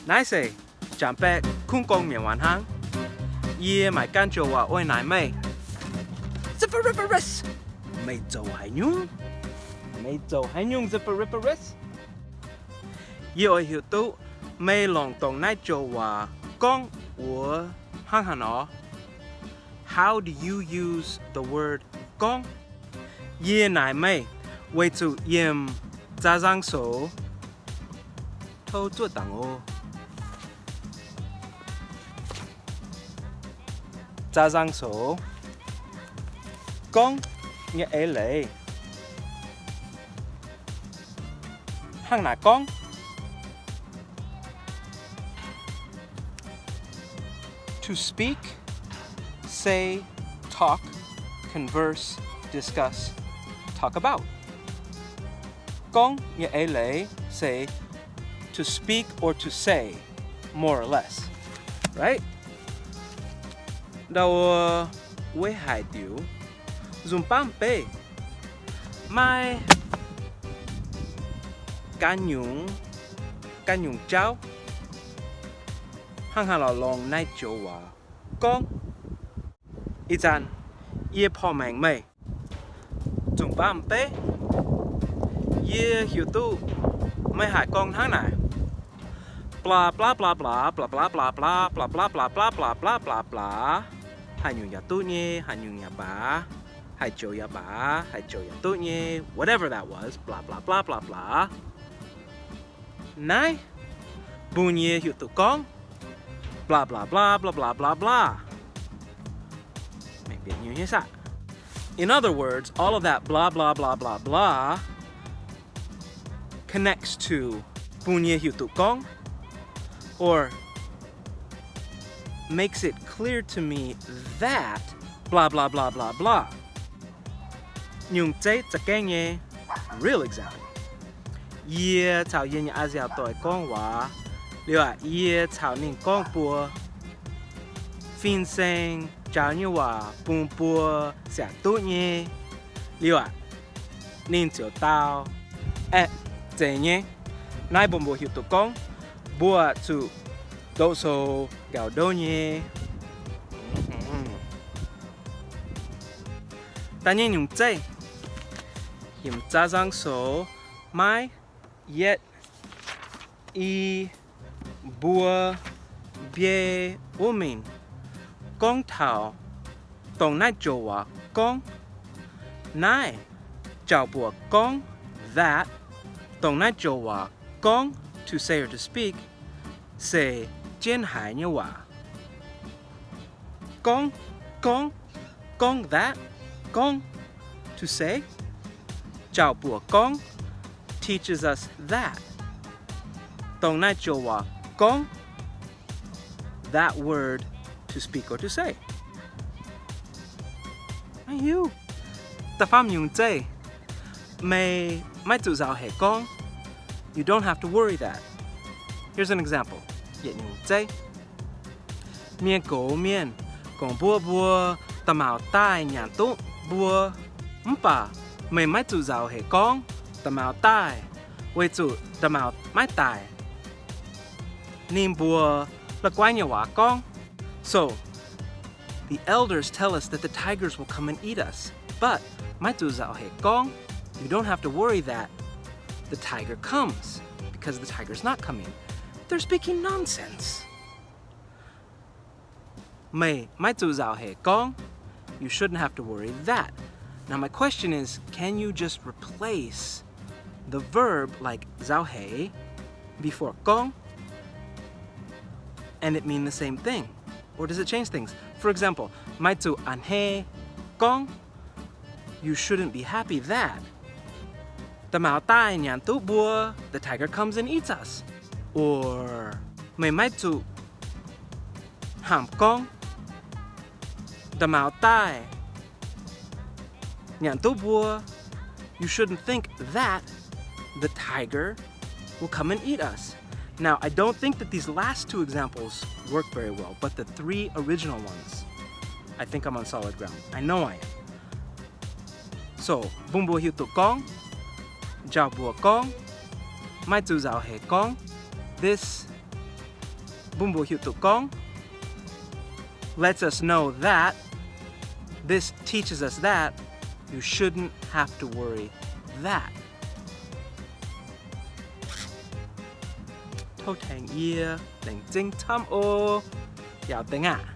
Nice, chạm bẹ khung con miệng hoàn hang. Ye mày can cho wa oi nai mày. Zipperipperis. Mày dầu hải nhung. Mày dầu hải nhung zipperipperis. Ye oi hiểu tu. Mày lòng tông nai cho wa con của hang hang nó. How do you use the word con? Ye nai mày. Wait to yem za zang so. Thâu chuột tang ô. Za giang số con nghĩa ấy lệ hang là con to speak, say, talk, converse, discuss, talk about. Con nghĩa ấy lệ say to speak or to say, more or less, right? Đầu với hải tiểu dùng bám bê mai cá nhung cháo hăng hà lò lòng nai chỗ hòa con ít dàn ye phò mèng mây dùng bám bê ye hiểu tu mấy hải con tháng này bla bla bla bla bla bla bla bla bla bla bla bla bla bla bla bla hai nhung ya tu nhé hai nhung ya ba hai châu ya ba hai châu ya tu nhé whatever that was bla bla bla bla bla này bu nhé hiểu tu con bla bla bla bla bla bla bla mày biết như thế sao? In other words, all of that blah blah blah blah blah connects to bu nhé hiểu tu con, or makes it clear to me that blah blah blah blah blah. Nhung chế cho cái nghe real example. Ye chào ye nhà Asia tuổi con hóa, liệu à ye chào nên con bùa, phiên sinh chào như hòa bùn bùa sẽ tốt nhé, liệu à nên chiều tao, chế nhé, nãy bùn bùa hiểu tụi con, bùa chủ đậu số gạo đô nhé. Ta nhé nhung chế hiểm cha giang số mai yết y bùa bia u mình con thảo tổng nai chỗ à con nai chào bùa con that tổng nai chỗ à con to say or to speak say trên hải như hòa con that con to say chào bùa con teaches us that tông nai cho hòa con that word to speak or to say. Ai hiểu ta phàm nhung chế mày tự giáo hệ con you don't have to worry that. Here's an example. Yet nhung chế miên cổ miên còn bùa tầm ảo tai nhà tụ bùa bà mày tự giáo hệ con tầm ảo tai với chủ tầm ảo mái tài niềm bùa là quái nhà hóa con. So the elders tell us that the tigers will come and eat us, but mái tự giáo hệ con you don't have to worry that the tiger comes because the tiger's not coming. They're speaking nonsense. Mày tự giáo hệ con you shouldn't have to worry that. Now my question is, can you just replace the verb like giáo hệ before con and it mean the same thing? Or does it change things? For example, mai tu an he con, you shouldn't be happy that the mao tai nyan tu bua, the tiger comes and eats us. Or mai tu ham con, the mao tai nyan tu bua, you shouldn't think that the tiger will come and eat us. Now, I don't think that these last two examples work very well, but the three original ones, I think I'm on solid ground. I know I am. So, bung bua hiu tu con, jiao bua con, mai tu zao he gong. This bumbu hiu tu gong lets us know that, this teaches us that you shouldn't have to worry that. Thâu thang ear, lệnh tinh thăm ô, yào tiếng à.